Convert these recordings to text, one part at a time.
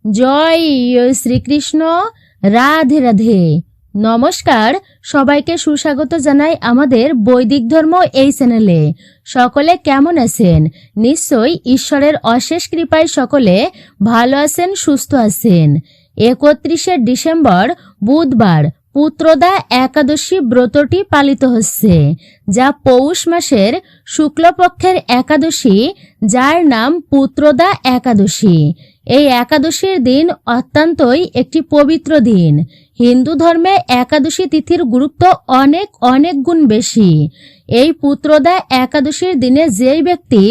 জয় শ্রীকৃষ্ণ। রাধে রাধে। নমস্কার, সবাইকে সুস্বাগত জানাই আমাদের বৈদিক ধর্ম এই চ্যানেলে। সকলে কেমন আছেন? নিশ্চয়ই ঈশ্বরের অশেষ কৃপায় সকলে ভালো আছেন, সুস্থ আছেন। 31শে ডিসেম্বর বুধবার পুত্রদা একাদশী ব্রতটি পালিত হচ্ছে, যা পৌষ মাসের শুক্লপক্ষের একাদশী, যার নাম পুত্রদা একাদশী। এই একাদশীর দিন অত্যন্তই একটি পবিত্র দিন। হিন্দু ধর্মে একাদশী তিথির গুরুত্ব অনেক অনেক গুণ বেশি। এই পুত্রদা একাদশীর দিনে যেই ব্যক্তি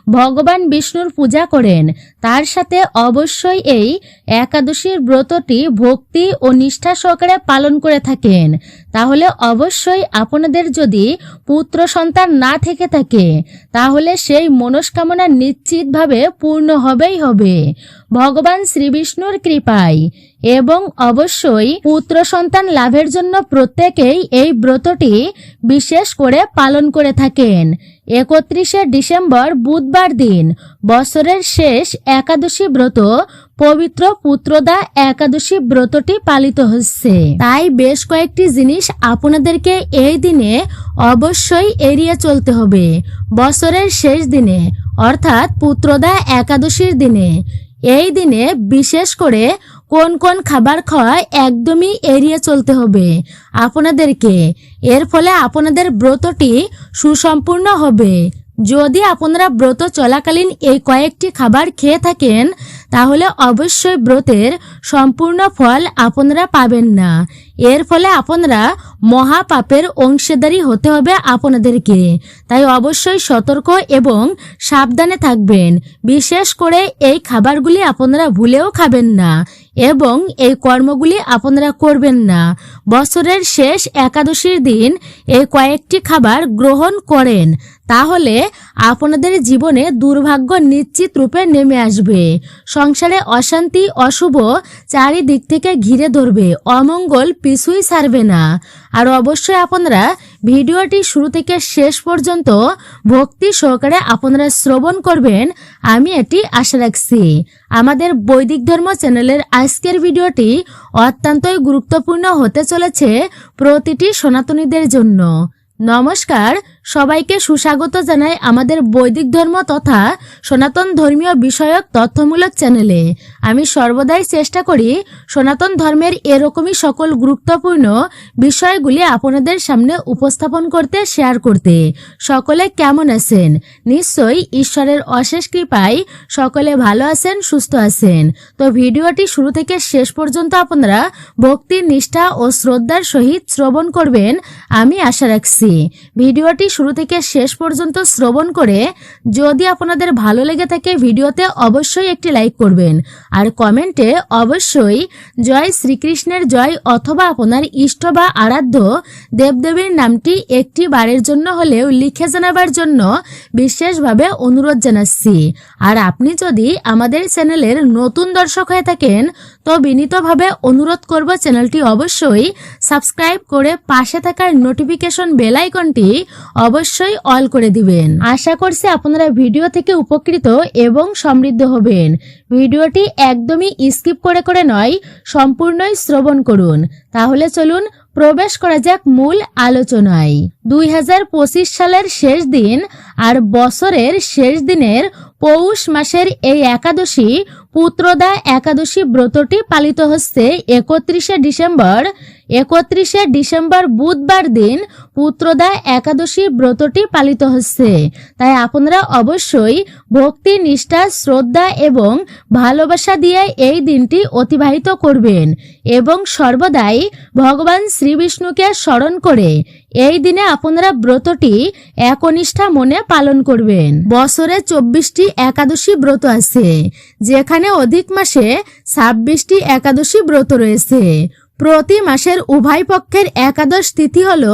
ভগবান বিষ্ণুর পূজা করেন, তার সাথে অবশ্যই এই একাদশীর ব্রতটি ভক্তি ও নিষ্ঠা সহকারে পালন করে থাকেন, তাহলে অবশ্যই আপনাদের যদি পুত্র সন্তান না থেকে থাকে, তাহলে সেই মনস্কামনা নিশ্চিতভাবে পূর্ণ হবেই হবে ভগবান শ্রীবিষ্ণুর কৃপায়। এবং অবশ্যই পুত্র সন্তান লাভের জন্য প্রত্যেকেই এই ব্রতটি বিশেষ করে পালন করে থাকেন। 31শে ডিসেম্বর বুধবার দিন বছরের শেষ একাদশী ব্রত, পবিত্র পুত্রদা একাদশী ব্রতটি পালিত হচ্ছে। তাই বেশ কয়েকটি জিনিস আপনাদেরকে এই দিনে অবশ্যই এড়িয়ে চলতে হবে। বছরের শেষ দিনে অর্থাৎ পুত্রদা একাদশীর দিনে, এই দিনে বিশেষ করে কোন কোন খাবার খাওয়া একদমই এড়িয়ে চলতে হবে আপনাদেরকে। এর ফলে আপনাদের ব্রতটি সুসম্পূর্ণ হবে। যদি আপনারা ব্রত চলাকালীন এই কয়েকটি খাবার খেয়ে থাকেন, তাহলে অবশ্যই ব্রতের সম্পূর্ণ ফল আপনারা পাবেন না। এর ফলে আপনারা মহাপাপের অংশীদারি হতে হবে আপনাদেরকে। তাই অবশ্যই সতর্ক এবং সাবধানে থাকবেন। বিশেষ করে এই খাবারগুলি আপনারা ভুলেও খাবেন না এবং এই কর্মগুলি আপনারা করবেন না। বছরের শেষ একাদশীর দিন এই কয়েকটি খাবার গ্রহণ করেন, তাহলে আপনাদের জীবনে দুর্ভাগ্য নিশ্চিত রূপে নেমে আসবে। সংসারে অশান্তি, অশুভ চারিদিক থেকে ঘিরে ধরবে, অমঙ্গল পিছুই ছাড়বে না। আর অবশ্যই আপনারা ভিডিওটি শুরু থেকে শেষ পর্যন্ত ভক্তি সহকারে আপনারা শ্রবণ করবেন, আমি এটি আশা রাখছি। আমাদের বৈদিক ধর্ম চ্যানেলের আজকের ভিডিওটি অত্যন্তই গুরুত্বপূর্ণ হতে চলেছে প্রতিটি সনাতনীদের জন্য। নমস্কার, সবাইকে সুস্বাগত জানাই আমাদের বৈদিক ধর্ম তথা সনাতন ধর্মীয় বিষয়ক তথ্যমূলক চ্যানেলে। আমি সর্বদাই চেষ্টা করি সনাতন ধর্মের এরকমই সকল গুরুত্বপূর্ণ বিষয়গুলি আপনাদের সামনে উপস্থাপন করতে, শেয়ার করতে। সকলে কেমন আছেন? নিশ্চয়ই ঈশ্বরের অশেষ কৃপায় সকলে ভালো আছেন, সুস্থ আছেন। তো ভিডিওটি শুরু থেকে শেষ পর্যন্ত আপনারা ভক্তি, নিষ্ঠা ও শ্রদ্ধার সহিত শ্রবণ করবেন, আমি আশা রাখছি। ভিডিওটি শুরু থেকে শেষ পর্যন্ত শ্রবণ করে যদি আপনাদের ভালো লেগে থাকে, ভিডিওতে অবশ্যই একটি লাইক করবেন আর কমেন্টে অবশ্যই জয় শ্রীকৃষ্ণের জয় অথবা আপনার ইষ্ট বা আরাধ্য দেবদেবীর নামটি একটি বারের জন্য হলেও লিখে জানাবার জন্য বিশেষভাবে অনুরোধ জানাচ্ছি। আর আপনি যদি আমাদের চ্যানেলের নতুন দর্শক হয়ে থাকেন, তো বিনীতভাবে অনুরোধ করব চ্যানেলটি অবশ্যই সাবস্ক্রাইব করে পাশে থাকার নোটিফিকেশন বেল আইকনটি অবশ্যই অল করে দিবেন। আশা করছি আপনারা ভিডিও থেকে উপকৃত এবং সমৃদ্ধ হবেন। ভিডিওটি একদমই স্কিপ করে করে নয়, সম্পূর্ণই শ্রবণ করুন। তাহলে চলুন প্রবেশ করা যাক মূল আলোচনায়। 2025 সালের শেষ দিন আর বছরের শেষ দিনের পৌষ মাসের এই একাদশী পুত্রদা একাদশী ব্রতটি পালিত হচ্ছে 31শে ডিসেম্বর। 31শে ডিসেম্বর বুধবার দিন পুত্রদা একাদশী ব্রতটি পালিত হচ্ছে। তাই আপনারা অবশ্যই ভক্তি, নিষ্ঠা, শ্রদ্ধা এবং ভালোবাসা দিয়ে এই দিনটি অতিবাহিত করবেন এবং সর্বদাই ভগবান শ্রীবিষ্ণুকে স্মরণ করে এই দিনে আপনারা ব্রতটি একনিষ্ঠা মনে পালন করবেন। বছরে 24টি একাদশী ব্রত আছে, যেখানে অধিক মাসে 26টি একাদশী ব্রত রয়েছে। প্রতি মাসের উভয় পক্ষের একাদশ তিথি হল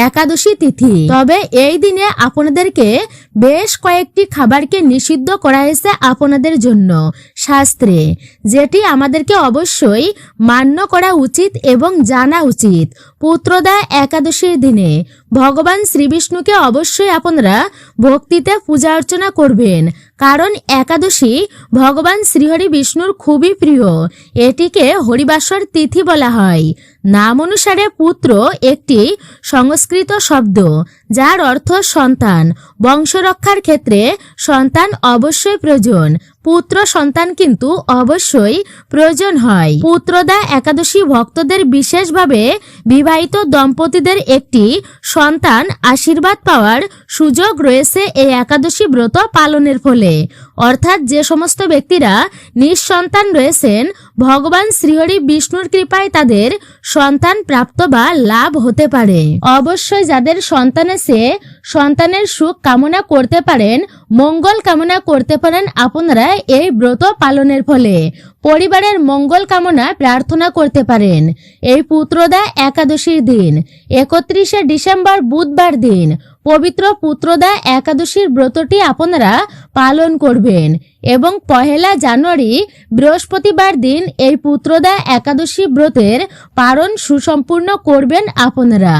একাদশী তিথি। তবে এই দিনে আপনাদেরকে বেশ কয়েকটি খাবারকে নিষিদ্ধ করা হয়েছে আপনাদের জন্য শাস্ত্রে, যেটি আমাদেরকে অবশ্যই মান্য করা উচিত এবং জানা উচিত। পুত্রদা একাদশীর দিনে ভগবান শ্রীবিষ্ণুকে অবশ্যই আপনারা ভক্তিতে পূজা অর্চনা করবেন, কারণ একাদশী ভগবান শ্রীহরি বিষ্ণুর খুবই প্রিয়। এটিকে হরিবাসর তিথি বলা হয়। নাম অনুসারে পুত্র একটি সংস্কৃত শব্দ, যার অর্থ সন্তান। বংশরক্ষার ক্ষেত্রে সন্তান অবশ্যই প্রয়োজন, পুত্র সন্তান কিন্তু অবশ্যই প্রয়োজন হয়। পুত্রদা একাদশী ভক্তদের বিশেষভাবে বিবাহিত দম্পতিদের একটি সন্তান আশীর্বাদ পাওয়ার সুযোগ রয়েছে এই একাদশী ব্রত পালনের ফলে। অর্থাৎ যে সমস্ত ব্যক্তিরা নিঃসন্তান রয়েছেন, ভগবান শ্রীহরি বিষ্ণুর কৃপায় তাদের সন্তান প্রাপ্ত বা লাভ হতে পারে। অবশ্যই যাদের সন্তান আছে, সন্তানের সুখ কামনা করতে পারেন, মঙ্গল কামনা করতে পারেন আপনারা এই ব্রত পালনের ফলে। পরিবারের মঙ্গল কামনা প্রার্থনা করতে পারেন। এই পুত্রদা একাদশীর দিন 31শে ডিসেম্বর বুধবার দিন পবিত্র পুত্রদা একাদশীর ব্রতটি আপনারা পালন করবেন এবং 1 জানুয়ারি বৃহস্পতিবার দিন এই পুত্রদা একাদশী ব্রতের পালন সুসম্পূর্ণ করবেন আপনারা।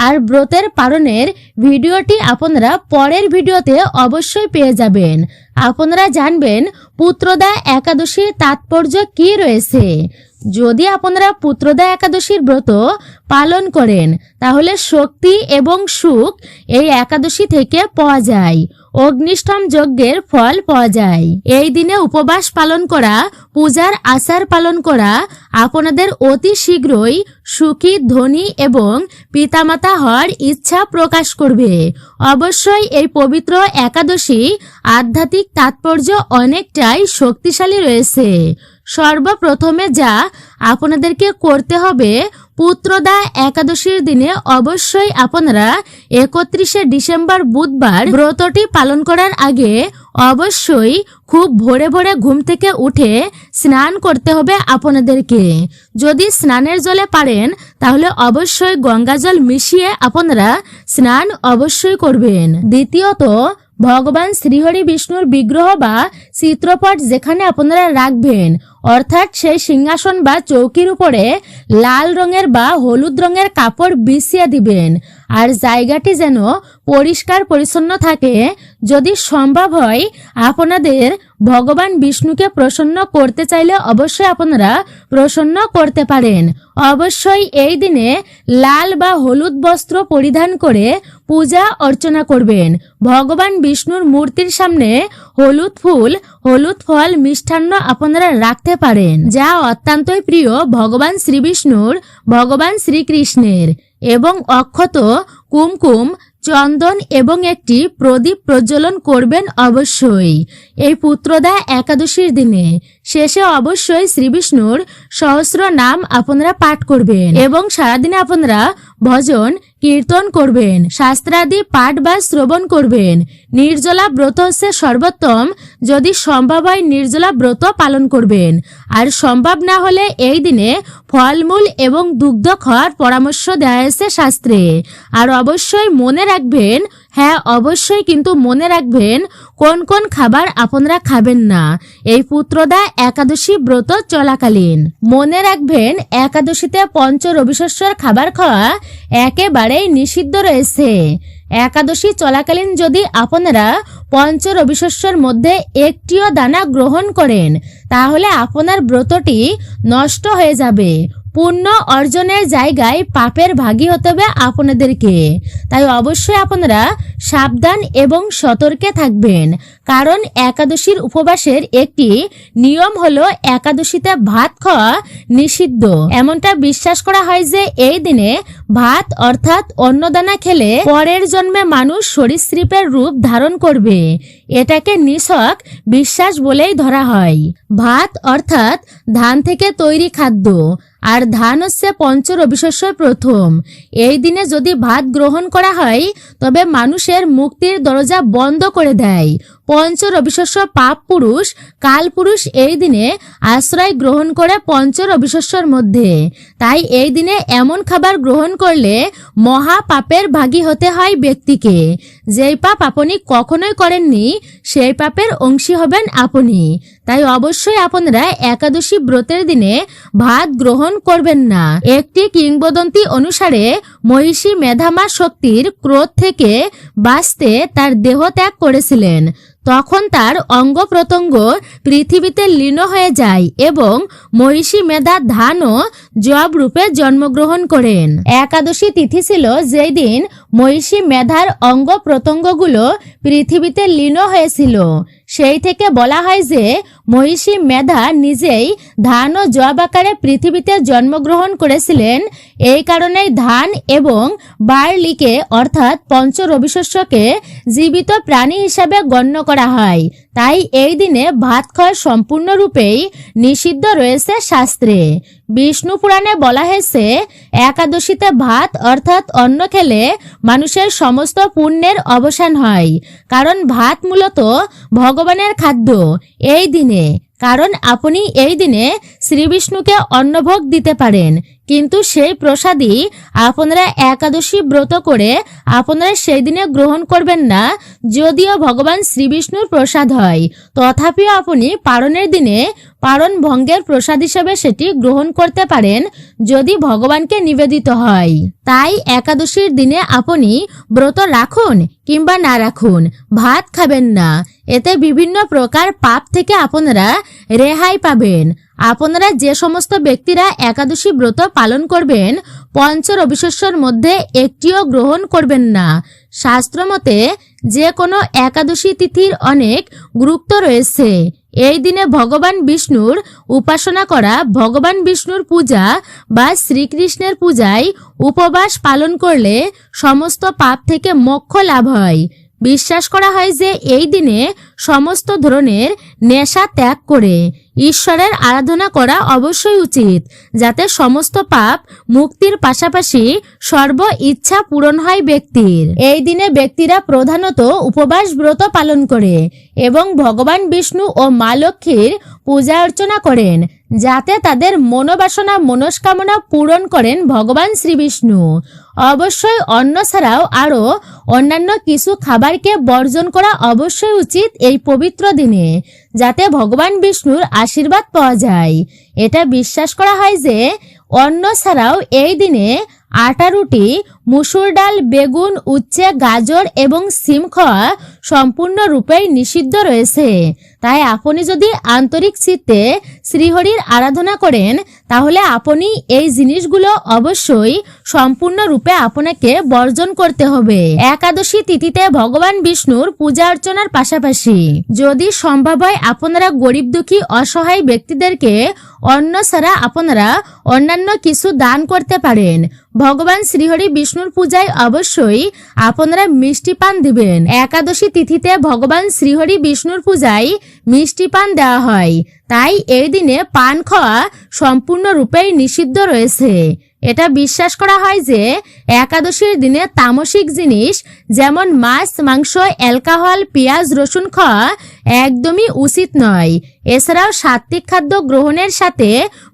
আর ব্রতের পালনের ভিডিওটি আপনারা পরের ভিডিওতে অবশ্যই পেয়ে যাবেন। আপনারা জানবেন পুত্রদা একাদশীর তাৎপর্য কি রয়েছে। যদি আপনারা পুত্রদা একাদশীর ব্রত পালন করেন, তাহলে শক্তি এবং সুখ এই একাদশী থেকে পাওয়া যায়। অগ্নিষ্ঠম যজ্ঞের ফল পাওয়া যায়। এই দিনে উপবাস পালন করা, পূজার আচার পালন করা আপনাদের অতি শীঘ্রই সুখী, ধনী এবং পিতামাতা হওয়ার ইচ্ছা প্রকাশ করবে। অবশ্যই এই পবিত্র একাদশী আধ্যাত্মিক তাৎপর্য অনেকটাই শক্তিশালী রয়েছে। সর্বপ্রথমে যা আপনাদেরকে করতে হবে, পুত্রদা একাদশীর দিনে অবশ্যই আপনারা 31শে ডিসেম্বর বুধবার ব্রতটি পালন করার আগে অবশ্যই খুব ভোরে ভোরে ঘুম থেকে উঠে স্নান করতে হবে আপনাদেরকে। যদি স্নানের জলে পারেন, তাহলে অবশ্যই গঙ্গা জল মিশিয়ে আপনারা স্নান অবশ্যই করবেন। দ্বিতীয়ত, ভগবান শ্রীহরি বিষ্ণুর বিগ্রহ বা চিত্রপট যেখানে আপনারা রাখবেন, অর্থাৎ সেই সিংহাসন বা চৌকির উপরে লাল রঙের বা হলুদ রঙের কাপড় বিছিয়ে দিবেন। আর জায়গাটি যেন পরিষ্কার পরিচ্ছন্ন থাকে। যদি সম্ভব হয়, আপনাদের ভগবান বিষ্ণুকে প্রসন্ন করতে চাইলে অবশ্যই আপনারা প্রসন্ন করতে পারেন। অবশ্যই এই দিনে লাল বা হলুদ বস্ত্র পরিধান করে পূজা অর্চনা করবেন। ভগবান বিষ্ণুর মূর্তির সামনে হলুদ ফুল, হলুদ ফল, মিষ্টান্ন আপনারা রাখতে পারেন, যা অত্যন্তই প্রিয় ভগবান শ্রীবিষ্ণুর, ভগবান শ্রীকৃষ্ণের। এবং অক্ষত, কুমকুম, চন্দন এবং একটি প্রদীপ প্রজ্বলন করবেন অবশ্যই এই পুত্রদা একাদশীর দিনে। শেষে অবশ্যই শ্রীবিষ্ণুর সহস্র নাম আপনারা পাঠ করবেন এবং সারাদিনে আপনারা ভজন কীর্তন করবেন, শাস্ত্রাদি পাঠ বা শ্রবণ করবেন। নির্জলা ব্রত হচ্ছে সর্বোত্তম। যদি সম্ভব হয় নির্জলা ব্রত পালন করবেন, আর সম্ভব না হলে এই দিনে ফলমূল এবং দুগ্ধ খাওয়ার পরামর্শ দেওয়া হয়েছে শাস্ত্রে। আর অবশ্যই মনে রাখবেন, হ্যাঁ অবশ্যই কিন্তু মনে রাখবেন কোন কোন খাবার আপনারা খাবেন না এই পুত্রদা একাদশী ব্রত চলাকালীন। মনে রাখবেন একাদশীতে পঞ্চ রবিশস্যর খাবার খাওয়া একেবারেই নিষিদ্ধ রয়েছে। একাদশী চলাকালীন যদি আপনারা পঞ্চ রবিশস্যর মধ্যে একটিও দানা গ্রহণ করেন, তাহলে আপনার ব্রতটি নষ্ট হয়ে যাবে। পুণ্য অর্জনের জায়গায় পাপের ভাগী হতে হবে আপনাদেরকে। তাই অবশ্যই আপনারা সাবধান এবং সতর্কে থাকবেন, কারণ একাদশীর উপবাসের একটি নিয়ম হলো একাদশীতে ভাত খাওয়া নিষিদ্ধ। এমনটা বিশ্বাস করা হয় যে এই দিনে ভাত অর্থাৎ অন্নদানা খেলে পরের জন্মে মানুষ সরীসৃপের রূপ ধারণ করবে। এটাকে নিছক বিশ্বাস বলেই ধরা হয়। ভাত অর্থাৎ ধান থেকে তৈরি খাদ্য, আর ধান হচ্ছে পঞ্চ রবিশস্যের প্রথম। এই দিনে যদি ভাত গ্রহণ করা হয়, তবে মানুষের মুক্তির দরজা বন্ধ করে দেয়। পঞ্চ রবিশস্য পাপ পুরুষ কাল পুরুষ এই দিনে আশ্রয় গ্রহণ করে পঞ্চ রবিশস্যর মধ্যে। তাই এই দিনে এমন খাবার গ্রহণ করলে মহা পাপের ভাগী হতে হয় ব্যক্তিকে। যেই পাপ আপনি কখনোই করেননি সেই পাপের অংশী হবেন আপনি। তাই অবশ্যই আপনারা একাদশী ব্রতের দিনে ভাত গ্রহণ করবেন না। একটি কিংবদন্তি অনুসারে মহিষী মেধামা শক্তির ক্রোধ থেকে বাঁচতে তার দেহ ত্যাগ করেছিলেন। তখন তার অঙ্গ প্রত্যঙ্গ পৃথিবীতে লীন হয়ে যায় এবং মহিষী মেধা ধান ও জব রূপে জন্মগ্রহণ করেন। একাদশী তিথি ছিল যেই দিন মহিষী মেধার অঙ্গ প্রত্যঙ্গগুলো পৃথিবীতে লীন হয়েছিল। সেই থেকে বলা হয় যে মহিষী মেধা নিজেই ধান ও জব আকারে পৃথিবীতে জন্মগ্রহণ করেছিলেন। এই কারণেই ধান এবং বার্লিকে অর্থাৎ পঞ্চ রবিশস্যকে জীবিত প্রাণী হিসাবে গণ্য করা হয়। তাই এই দিনে ভাত খাওয়া সম্পূর্ণরূপেই নিষিদ্ধ রয়েছে শাস্ত্রে। বিষ্ণু পুরাণে বলা হয়েছে একাদশীতে ভাত অর্থাৎ অন্ন খেলে মানুষের সমস্ত পুণ্যের অবসান হয়। কারণ ভাত মূলত ভগবানের খাদ্য এই দিনে। কারণ আপনি এই দিনে শ্রীবিষ্ণুকে অন্নভোগ দিতে পারেন, কিন্তু সেই প্রসাদই আপনারা একাদশী ব্রত করে আপনারা সেই দিনে গ্রহণ করবেন না। যদিও ভগবান শ্রীবিষ্ণুর প্রসাদ হয়, তথাপিও আপনি পারণের দিনে পারণ ভঙ্গের প্রসাদ হিসেবে সেটি গ্রহণ করতে পারেন যদি ভগবানকে নিবেদিত হয়। তাই একাদশীর দিনে আপনি ব্রত রাখুন কিংবা না রাখুন, ভাত খাবেন না। এতে বিভিন্ন প্রকার পাপ থেকে আপনারা রেহাই পাবেন। আপনারা যে সমস্ত ব্যক্তিরা একাদশী ব্রত পালন করবেন পঞ্চ রবিশস্যর মধ্যে একটিও গ্রহণ করবেন না। শাস্ত্রমতে যে কোনো একাদশী তিথির অনেক গুরুত্ব রয়েছে। এই দিনে ভগবান বিষ্ণুর উপাসনা করা, ভগবান বিষ্ণুর পূজা বা শ্রীকৃষ্ণের পূজায় উপবাস পালন করলে সমস্ত পাপ থেকে মোক্ষ লাভ হয়। বিশ্বাস করা হয় যে এই দিনে সমস্ত ধরনের নেশা ত্যাগ করে ঈশ্বরের আরাধনা করা অবশ্যই উচিত, যাতে সমস্ত পাপ মুক্তির পাশাপাশি সর্ব ইচ্ছা পূরণ হয় ব্যক্তির। এই দিনে ব্যক্তিরা প্রধানত উপবাস ব্রত পালন করে এবং ভগবান বিষ্ণু ও মা লক্ষ্মীর পূজা অর্চনা করেন, যাতে তাদের মনোবাসনা মনস্কামনা পূরণ করেন ভগবান শ্রীবিষ্ণু। অবশ্যই অন্ন ছাড়াও আরো অন্যান্য কিছু খাবারকে বর্জন করা অবশ্যই উচিত এই পবিত্র দিনে, যাতে ভগবান বিষ্ণুর আশীর্বাদ পাওয়া যায়। এটা বিশ্বাস করা হয় যে অন্ন ছাড়াও এই দিনে আটা রুটি, মুসুর ডাল, বেগুন, উচ্ছে, গাজর এবং সিম খাওয়া সম্পূর্ণরূপেই নিষিদ্ধ রয়েছে। তাই আপনি যদি আন্তরিক চিত্তে শ্রীহরির আরাধনা করেন তাহলে আপনি এই জিনিসগুলো অবশ্যই সম্পূর্ণরূপে আপনাকে বর্জন করতে হবে। একাদশী তিথিতে ভগবান বিষ্ণুর পূজা অর্চনার পাশাপাশি যদি সম্ভব হয় আপনারা গরিব দুঃখী অসহায় ব্যক্তিদেরকে অন্ন ছাড়া আপনারা অন্যান্য কিছু দান করতে পারেন। ভগবান শ্রীহরি বিষ্ণুর পূজায় অবশ্যই আপনারা মিষ্টি পান দিবেন। একাদশী তিথিতে ভগবান শ্রীহরি বিষ্ণুর পূজায় মিষ্টি পান দেওয়া হয়। তাই এই দিনে পান খাওয়া সম্পূর্ণরূপেই নিষিদ্ধ রয়েছে। এটা বিশ্বাস করা হয় যে একাদশীর দিনে তামসিক জিনিস যেমন মাছ, মাংস, অ্যালকোহল, পেঁয়াজ, রসুন খাওয়া একদমই উচিত নয়। এছাড়াও সাত্ত্বিক খাদ্য গ্রহণের সাথে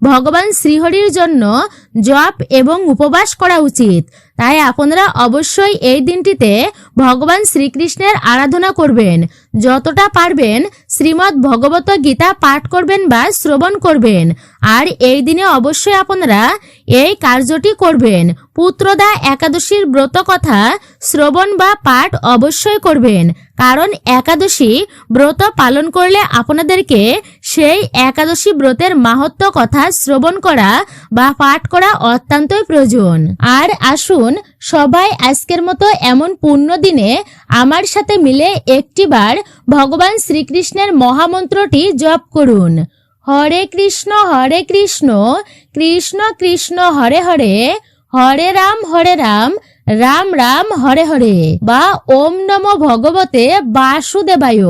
ভগবান শ্রীহরির জন্য জপ এবং উপবাস করা উচিত। তাই আপনারা অবশ্যই এই দিনটিতে ভগবান শ্রীকৃষ্ণের আরাধনা করবেন। যতটা পারবেন শ্রীমদ্ ভগবত গীতা পাঠ করবেন বা শ্রবণ করবেন। আর এই দিনে অবশ্যই আপনারা এই কার্যটি করবেন। পুত্রদা একাদশীর ব্রত কথা শ্রবণ বা পাঠ অবশ্যই করবেন, কারণ একাদশী ব্রত পালন করলে আপনাদেরকে সেই একাদশী ব্রতের মাহাত্ম্য কথা শ্রবণ করা বা পাঠ করা অত্যন্তই প্রয়োজন। আর আসুন সবাই আজকের মতো এমন পুণ্য দিনে আমার সাথে মিলে একটিবার ভগবান শ্রীকৃষ্ণের মহামন্ত্রটি জপ করুন। হরে কৃষ্ণ কৃষ্ণ কৃষ্ণ হরে হরে, হরে রাম রাম রাম হরে হরে, বা ওম নমো ভগবতে বাসুদেবায়।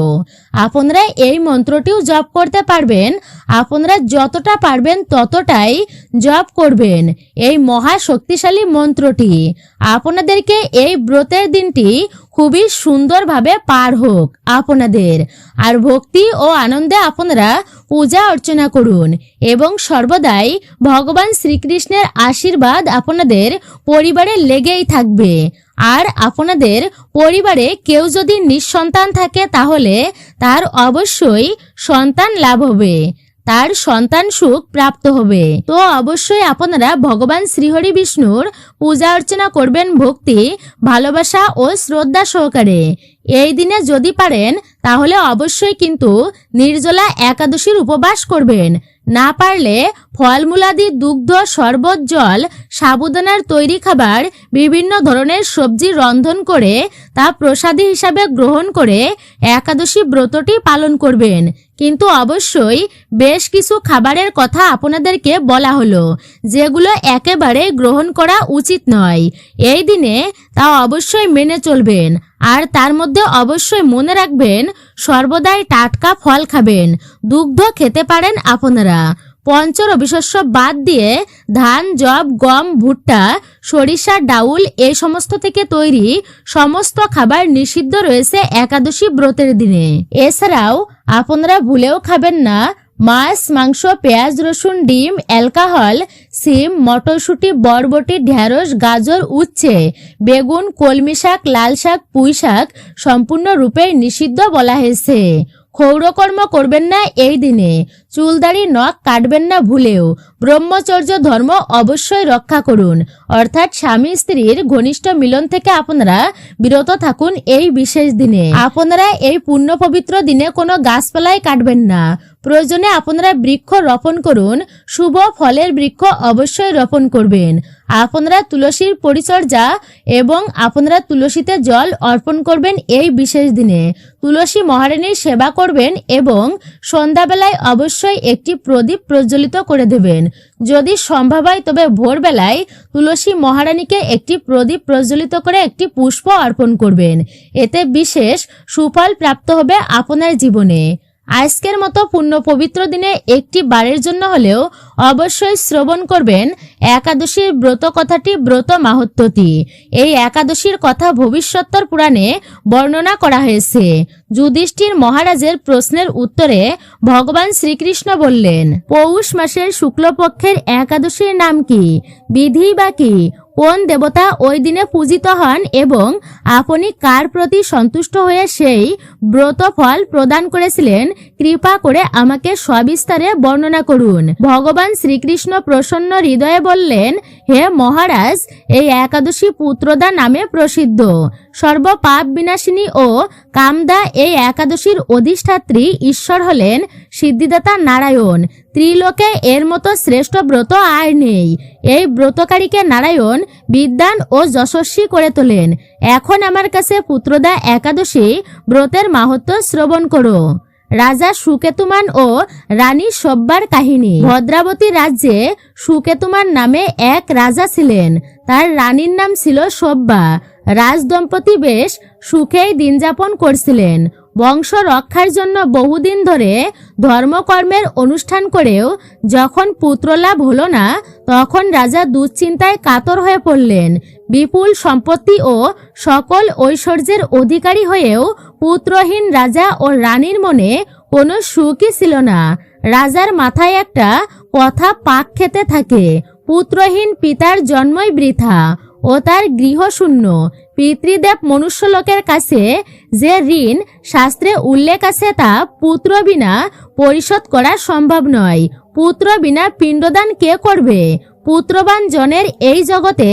আপনারা এই মন্ত্রটিও জপ করতে পারবেন। আপনারা যতটা পারবেন ততটাই জপ করবেন এই মহা শক্তিশালী মন্ত্রটি। আপনাদেরকে এই ব্রতের দিনটি খুবই সুন্দরভাবে পার হোক আপনাদের। আর ভক্তি ও আনন্দে আপনারা পূজা অর্চনা করুন এবং সর্বদাই ভগবান শ্রীকৃষ্ণের আশীর্বাদ আপনাদের পরিবারে লেগেই থাকবে। আর আপনাদের পরিবারে কেউ যদি নিঃসন্তান থাকে তাহলে তার অবশ্যই সন্তান লাভ হবে, তার সন্তান সুখ প্রাপ্ত হবে। তো অবশ্যই আপনারা ভগবান শ্রীহরি বিষ্ণুর পূজা অর্চনা করবেন ভক্তি, ভালোবাসা ও শ্রদ্ধা সহকারে। এই দিনে যদি পারেন তাহলে অবশ্যই কিন্তু নির্জলা একাদশীর উপবাস করবেন। না পারলে ফলমূলাদি, দুগ্ধ, শরবত, জল, সাবুদানার তৈরি খাবার, বিভিন্ন ধরনের সবজি রন্ধন করে তা প্রসাদী হিসাবে গ্রহণ করে একাদশী ব্রতটি পালন করবেন। কিন্তু অবশ্যই বেশ কিছু খাবারের কথা আপনাদেরকে বলা হলো যেগুলো একেবারে গ্রহণ করা উচিত নয়। এই দিনে তা অবশ্যই মেনে চলবেন। আর তার মধ্যে অবশ্যই মনে রাখবেন সর্বদাই টাটকা ফল খাবেন। দুগ্ধ খেতে পারেন আপনারা। পঞ্চরবি শস্য বাদ দিয়ে ধান, যব, গম, ভুট্টা, সরিষা, ডাউল এই সমস্ত থেকে তৈরি সমস্ত খাবার নিষিদ্ধ রয়েছে একাদশী ব্রতের দিনে। এছাড়াও আপনারা ভুলেও খাবেন না মাছ, মাংস, পেঁয়াজ, রসুন, ডিম, অ্যালকোহল, সিম, মটরশুঁটি, বরবটি, ঢেঁড়স, গাজর, উচ্ছে, বেগুন, কলমি শাক, লাল শাক, পুঁই শাক সম্পূর্ণরূপে নিষিদ্ধ বলা হয়েছে। ক্ষৌরকর্ম করবেন না এই দিনে। চুলদাড়ি, নখ কাটবেন না ভুলেও। ব্রহ্মচর্য ধর্ম অবশ্যই রক্ষা করুন, অর্থাৎ স্বামী স্ত্রীর ঘনিষ্ঠ মিলন থেকে আপনারা বিরত থাকুন এই বিশেষ দিনে। আপনারা এই পুণ্য পবিত্র দিনে কোনো গাছপালাই কাটবেন না। প্রয়োজনে আপনারা বৃক্ষ রোপণ করুন। শুভ ফলের বৃক্ষ অবশ্যই রোপণ করবেন। আপনারা তুলসীর পরিচর্যা এবং আপনারা তুলসীতে জল অর্পণ করবেন এই বিশেষ দিনে। তুলসী মহারানীর সেবা করবেন এবং সন্ধ্যাবেলায় অবশ্যই একটি প্রদীপ প্রজ্বলিত করে দেবেন। যদি সম্ভব হয় তবে ভোরবেলায় তুলসী মহারানীকে একটি প্রদীপ প্রজ্বলিত করে একটি পুষ্প অর্পণ করবেন। এতে বিশেষ সুফল প্রাপ্ত হবে আপনার জীবনে। আজকের মতো পুণ্য পবিত্র দিনে একটি বারের জন্য হলেও অবশ্যই শ্রবণ করবেন একাদশীর ব্রত কথাটি, ব্রত মাহাত্ম্যটি। এই একাদশীর কথা ভবিষ্যত্তর পুরাণে বর্ণনা করা হয়েছে। যুধিষ্ঠির মহারাজের প্রশ্নের উত্তরে ভগবান শ্রীকৃষ্ণ বললেন, পৌষ মাসের শুক্লপক্ষের একাদশীর নাম কি? বিধি বা কি? কোন দেবতা ওই দিনে পূজিত হন এবং আপনি কার প্রতি সন্তুষ্ট হয়ে সেই ব্রত ফল প্রদান করেছিলেন? কৃপা করে আমাকে সবিস্তারে বর্ণনা করুন। ভগবান শ্রীকৃষ্ণ প্রসন্ন হৃদয়ে বললেন, হে মহারাজ, এই একাদশী পুত্রদা নামে প্রসিদ্ধ। সর্ব পাপ বিনাশিনী ও কামদা এই একাদশীর অধিষ্ঠাত্রী ঈশ্বর হলেন সিদ্ধিদাতা নারায়ণ। ত্রিলোকে এর মতো শ্রেষ্ঠ ব্রত আর নেই। এই ব্রতকারীকে নারায়ণ বিদ্বান ও যশস্বী করে তোলেন। এখন আমার কাছে পুত্রদা একাদশী ব্রতের মাহাত্ম্য শ্রবণ করো। রাজা সুকেতুমান ও রানী সব্বার কাহিনী। ভদ্রাবতী রাজ্যে সুকেতুমান নামে এক রাজা ছিলেন। তার রানীর নাম ছিল সব্বা। রাজদম্পতি বেশ সুখেই দিন যাপন করছিলেন। বংশ রক্ষার জন্য বহুদিন ধরে ধর্মকর্মের অনুষ্ঠান করেও যখন পুত্রলাভ হলো না, তখন রাজা দুশ্চিন্তায় কাতর হয়ে পড়লেন। বিপুল সম্পত্তি ও সকল ঐশ্বর্যের অধিকারী হয়েও পুত্রহীন রাজা ও রানীর মনে কোনো সুখই ছিল না। রাজার মাথায় একটা কথা পাক খেতে থাকে, পুত্রহীন পিতার জন্মই বৃথা ও তার গৃহ শূন্য। পিতৃদেব মনুষ্যলোকের কাছে যে ঋণ শাস্ত্রে উল্লেখ আছে তা পুত্র বিনা পরিশোধ করা সম্ভব নয়। পুত্র বিনা পিণ্ডদান কে করবে? পুত্রবান জনের এই জগতে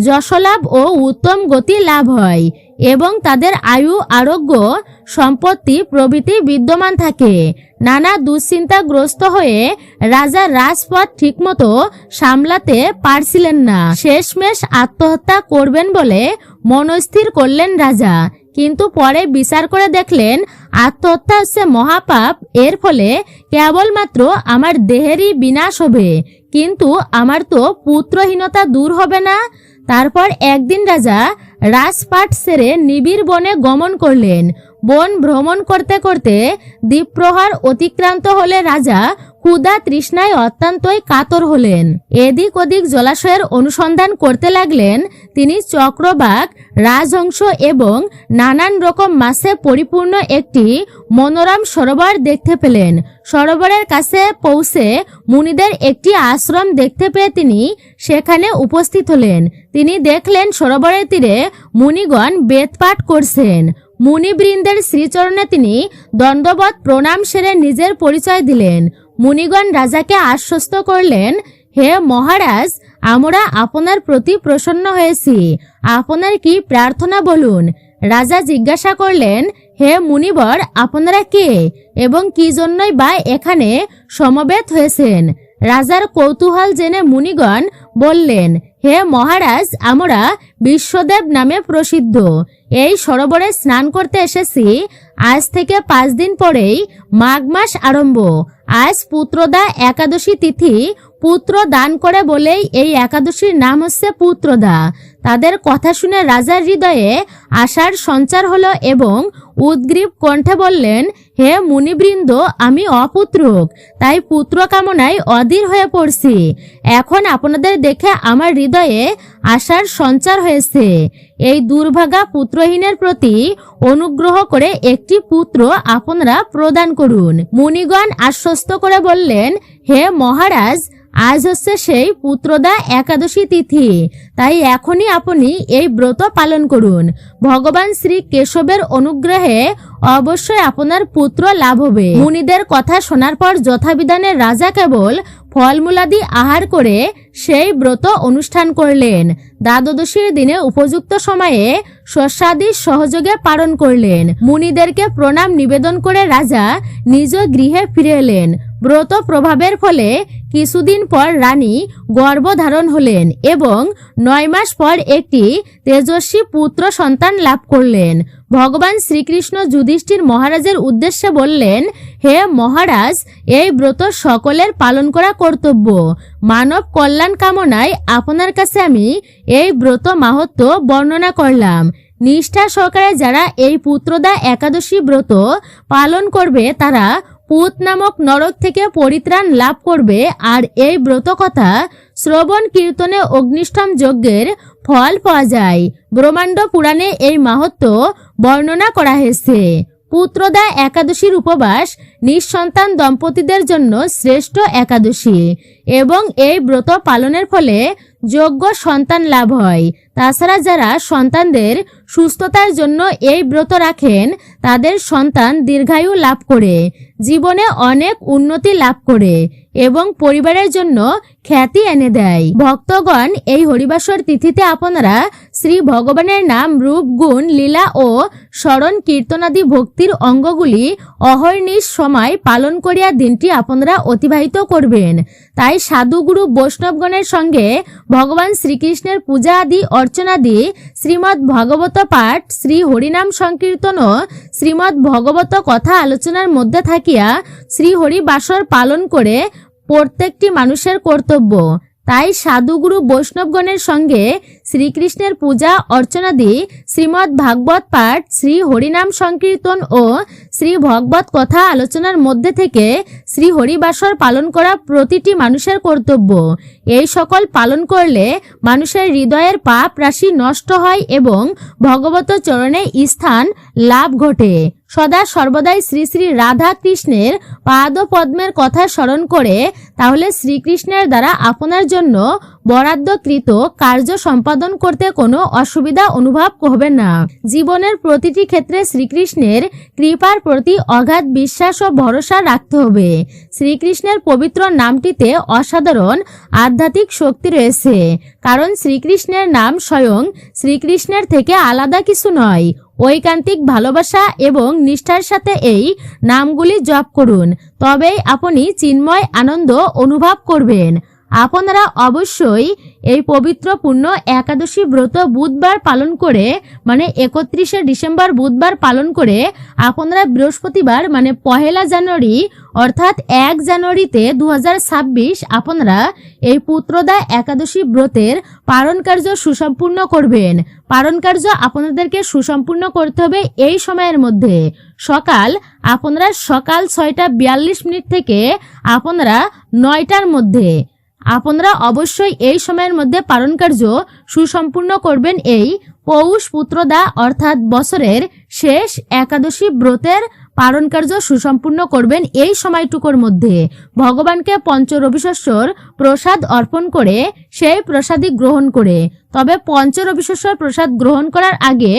যশলাভ ও উত্তম গতি লাভ হয় এবং তাদের আয়ু, আরোগ্য, সম্পত্তি প্রভৃতি বিদ্যমান থাকে। নানা দুশ্চিন্তাগ্রস্ত হয়ে রাজা রাজপথ ঠিকমতো সামলাতে পারছিলেন না। শেষমেশ আত্মহত্যা করবেন বলে মনস্থির করলেন রাজা। কিন্তু পরে বিচার করে দেখলেন আত্মহত্যা হচ্ছে মহাপাপ। এর ফলে কেবলমাত্র আমার দেহেরই বিনাশ হবে, কিন্তু আমার তো পুত্রহীনতা দূর হবে না। তারপর একদিন রাজা রাজপাট সেরে নিবিড় বনে গমন করলেন। বন ভ্রমণ করতে করতে দ্বীপ্রহর অতিক্রান্ত হলে রাজা ক্ষুধা তৃষ্ণায় অত্যন্তই কাতর হলেন। এদিক ওদিক জলাশয়ের অনুসন্ধান করতে লাগলেন। তিনি চক্রবাক, রাজহংস এবং নানান রকম মাছে পরিপূর্ণ একটি মনোরম সরোবর দেখতে পেলেন। সরোবরের কাছে পৌঁছে মুনিদের একটি আশ্রম দেখতে পেয়ে তিনি সেখানে উপস্থিত হলেন। তিনি দেখলেন সরোবরের তীরে মুনিগণ বেদপাঠ করছেন। মুনিবৃন্দের শ্রীচরণে তিনি দণ্ডবৎ প্রণাম সেরে নিজের পরিচয় দিলেন। মুনিগণ রাজাকে আশ্বস্ত করলেন, হে মহারাজ, আমরা আপনার প্রতি প্রসন্ন হয়েছি। আপনার কি প্রার্থনা বলুন। রাজা জিজ্ঞাসা করলেন, হে মুনিবর, আপনারা কে এবং কি জন্যই বা এখানে সমবেত হয়েছেন? রাজার কৌতূহল জেনে মুনিগণ বললেন, হে মহারাজ, আমরা বিশ্বদেব নামে প্রসিদ্ধ এই সরোবরে স্নান করতে এসেছি। আজ থেকে 5 দিন পরেই মাঘ মাস আরম্ভ। আজ পুত্রদা একাদশী তিথি। পুত্র দান করে বলেই এই একাদশীর নাম হচ্ছে পুত্রদা। তাদের কথা শুনে রাজার হৃদয়ে আশার সঞ্চার হলো এবং উদ্গ্রীব কণ্ঠে বললেন, হে মুনিবৃন্দ, আমি অপুত্রক, তাই পুত্র কামনায় অধীর হয়ে পড়ছি। এখন আপনাদের দেখে আমার হৃদয়ে আশার সঞ্চার হয়েছে। এই দুর্ভাগা পুত্রহীনের প্রতি অনুগ্রহ করে একটি পুত্র আপনারা প্রদান করুন। মুনিগণ আশ্বস্ত করে বললেন, হে মহারাজ, আজ হচ্ছে সেই পুত্রদা একাদশী তিথি, তাই এখনই আপনি এই ব্রত পালন করুন। ভগবান শ্রী কেশবের অনুগ্রহে অবশ্যই আপনার পুত্র লাভ হবে। মুনিদের কথা শোনার পর যথাবিধানে রাজা কেবল ফলমূলাদি আহার করে সেই ব্রত অনুষ্ঠান করলেন। দ্বাদশীর দিনে উপযুক্ত সময়ে শস্যাদি সহযোগে পালন করলেন। মুনিদেরকে প্রণাম নিবেদন করে রাজা নিজ গৃহে ফিরে এলেন। ব্রত প্রভাবের ফলে কিছুদিন পর রানী গর্ভধারণ হলেন এবং 9 মাস পর একটি তেজস্বী পুত্র সন্তান লাভ করলেন। ভগবান শ্রীকৃষ্ণ যুধিষ্ঠির মহারাজের উদ্দেশ্যে বললেন, হে মহারাজ, এই ব্রত সকলের পালন করা কর্তব্য। মানব কল্যাণ কামনায় আপনার কাছে আমি এই ব্রত মাহাত্ম্য বর্ণনা করলাম। নিষ্ঠা সহকারে যারা এই পুত্রদা একাদশী ব্রত পালন করবে তারা পুত নামক নরক থেকে পরিত্রাণ লাভ করবে। আর এই ব্রত কথা শ্রবণ কীর্তনে অগ্নিষ্ঠম যজ্ঞের ফল পাওয়া যায়। ব্রহ্মাণ্ড পুরাণে এই মাহাত্ম্য বর্ণনা করা হয়েছে। পুত্রদা একাদশীর উপবাস নিঃসন্তান দম্পতিদের জন্য শ্রেষ্ঠ একাদশী এবং এই ব্রত পালনের ফলে যোগ্য সন্তান লাভ হয়। তাছাড়া যারা সন্তানদের সুস্থতার জন্য এই ব্রত রাখেন তাদের সন্তান দীর্ঘায়ু লাভ করে, জীবনে অনেক উন্নতি লাভ করে এবং পরিবারের জন্য খ্যাতি এনে দেয়। ভক্তগণ, এই হরিবাসর তিথিতে আপনারা শ্রী ভগবানের নাম, রূপ, গুণ, লীলা ও স্মরণ কীর্তনাদি ভক্তির অঙ্গগুলি অহর্নিশ সময় পালন করিয়া দিনটি আপনারা অতিবাহিত করবেন। তাই সাধুগুরু বৈষ্ণবগণের সঙ্গে ভগবান শ্রীকৃষ্ণের পূজা আদি অর্চনাদি, শ্রীমদ্ ভাগবত পাঠ, শ্রী হরিনাম সংকীর্তন ও শ্রীমদ্ ভাগবত কথা আলোচনার মধ্যে থাকিয়া শ্রী হরি বাসর পালন করে প্রত্যেকটি মানুষের কর্তব্য। তাই সাধুগুরু বৈষ্ণবগণের সঙ্গে শ্রীকৃষ্ণের পূজা অর্চনাদি, শ্রীমদ্ ভাগবত পাঠ, শ্রী হরিনাম সংকীর্তন ও শ্রী ভগবত কথা আলোচনার মধ্যে থেকে শ্রী হরিবাসর পালন করা প্রতিটি মানুষের কর্তব্য। এই সকল পালন করলে মানুষের হৃদয়ের পাপ রাশি নষ্ট হয় এবং ভগবত চরণে স্থান লাভ ঘটে। সদা সর্বদাই শ্রী শ্রী রাধা কৃষ্ণের পাদ পদ্মের কথা স্মরণ করে তাহলে শ্রীকৃষ্ণের দ্বারা আপনার জন্য বরাদ্দকৃত কার্য সম্পাদন করতে কোনো অসুবিধা অনুভব হবে না। জীবনের প্রতিটি ক্ষেত্রে শ্রীকৃষ্ণের কৃপার প্রতি অগাধ বিশ্বাস ও ভরসা রাখতে হবে। শ্রীকৃষ্ণের পবিত্র নামটিতে অসাধারণ আধ্যাত্মিক শক্তি রয়েছে, কারণ শ্রীকৃষ্ণের নাম স্বয়ং শ্রীকৃষ্ণের থেকে আলাদা কিছু নয়। ঐকান্তিক ভালোবাসা এবং নিষ্ঠার সাথে এই নামগুলি জপ করুন, তবেই আপনি চিন্ময় আনন্দ অনুভব করবেন। আপনারা অবশ্যই এই পবিত্র পূর্ণ একাদশী ব্রত বুধবার পালন করে, মানে 31শে ডিসেম্বর বুধবার পালন করে আপনারা বৃহস্পতিবার মানে 1 জানুয়ারি অর্থাৎ 1 জানুয়ারিতে 2026 আপনারা এই পুত্রদা একাদশী ব্রতের পালন কার্য সুসম্পূর্ণ করবেন। পালন কার্য আপনাদেরকে সুসম্পূর্ণ করতে হবে এই সময়ের মধ্যে। আপনারা সকাল 6:42 থেকে আপনারা 9টার মধ্যে আপনারা অবশ্যই এই সময়ের মধ্যে পালন কার্য সুসম্পূর্ণ করবেন। এই পৌষ পুত্রদা অর্থাৎ বছরের শেষ একাদশী ব্রতের পালন কার্য সুসম্পূর্ণ করবেন এই সময়টুকুর মধ্যে। ভগবানকে পঞ্চ রবিশস্যর প্রসাদ অর্পণ করে সেই প্রসাদই গ্রহণ করে, তবে পঞ্চ রবিশস্যর প্রসাদ গ্রহণ করার আগে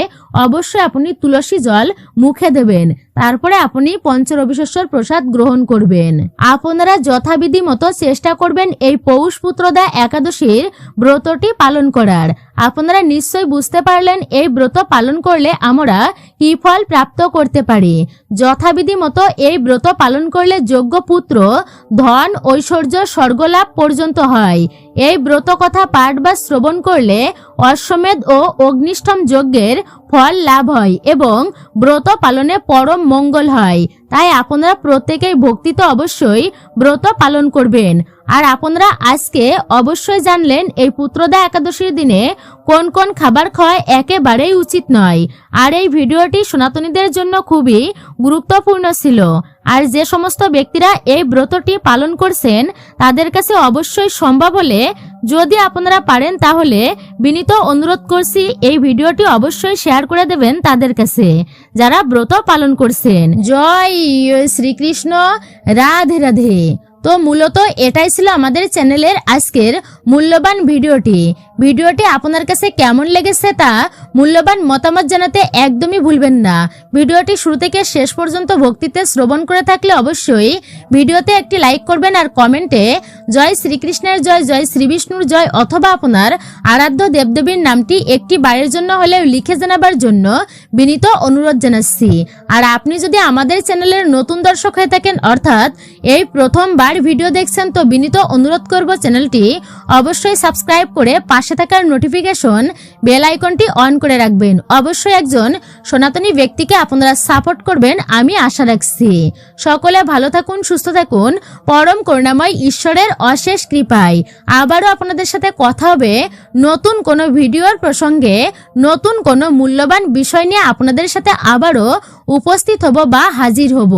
অবশ্যই আপনি তুলসী জল মুখে দেবেন, তারপরে আপনি পঞ্চ রবিশস্যর প্রসাদ গ্রহণ করবেন। আপনারা যথাবিধি মতো চেষ্টা করবেন এই পৌষ পুত্রদা একাদশীর ব্রতটি পালন করার। আপনারা নিশ্চয়ই বুঝতে পারলেন এই ব্রত পালন করলে আমরা কি ফল প্রাপ্ত করতে পারি। যথাবিধি মতো এই ব্রত পালন করলে যোগ্য পুত্র, ধন, ঐশ্বর্য, স্বর্গলাভ পর্যন্ত হয়। এই ব্রত কথা পাঠ বা শ্রবণ করলে অশ্বমেধ ও অগ্নিষ্ঠম যজ্ঞের ফল লাভ হয় এবং ব্রত পালনে পরম মঙ্গল হয়। তাই আপনারা প্রত্যেকেই ভক্তিতে অবশ্যই ব্রত পালন করবেন। আর আপনারা আজকে অবশ্যই জানলেন এই পুত্রদা একাদশীর দিনে কোন কোন খাবার খাওয়া একেবারেই উচিত নয়। আর এই ভিডিওটি সনাতনীদের জন্য খুবই গুরুত্বপূর্ণ ছিল। আর যে সমস্ত ব্যক্তিরা এই ব্রতটি পালন করছেন তাদের কাছে অবশ্যই সম্ভব হলে যদি আপনারা পারেন তাহলে বিনীত অনুরোধ করছি এই ভিডিওটি অবশ্যই শেয়ার করে দেবেন তাদের কাছে যারা ব্রত পালন করছেন। জয় শ্রীকৃষ্ণ, রাধে রাধে। তো মূলত এটাই ছিল আমাদের চ্যানেলের আজকের মূল্যবান ভিডিওটি আপনার কাছে কেমন লেগেছে তা মূল্যবান মতামত জানাতে একদমই ভুলবেন না। ভিডিওটি শুরু থেকে শেষ পর্যন্ত ভক্তিতে শ্রবণ করে থাকলে অবশ্যই ভিডিওতে একটি লাইক করবেন আর কমেন্টে জয় শ্রীকৃষ্ণের জয়, জয় শ্রী বিষ্ণুর জয় অথবা আপনার আরাধ্য দেবদেবীর নামটি একটি বারের জন্য হলেও লিখে জানাবার জন্য বিনীত অনুরোধ জানাচ্ছি। আর আপনি যদি আমাদের চ্যানেলের নতুন দর্শক হয়ে থাকেন অর্থাৎ এই প্রথমবার ভিডিও দেখছেন তো বিনীত অনুরোধ করব চ্যানেলটি অবশ্যই সাবস্ক্রাইব করে পাশে থাকার নোটিফিকেশন বেল আইকনটি অন করে রাখবেন। অবশ্যই একজন সনাতনী ব্যক্তিকে আপনারা সাপোর্ট করবেন আমি আশা রাখছি। সকলে ভালো থাকুন, সুস্থ থাকুন, পরম করুণাময় ঈশ্বরের অশেষ কৃপায়। আবারও আপনাদের সাথে কথা হবে নতুন কোনো ভিডিওর প্রসঙ্গে, নতুন কোনো মূল্যবান বিষয় নিয়ে আপনাদের সাথে আবারও উপস্থিত হব বা হাজির হব।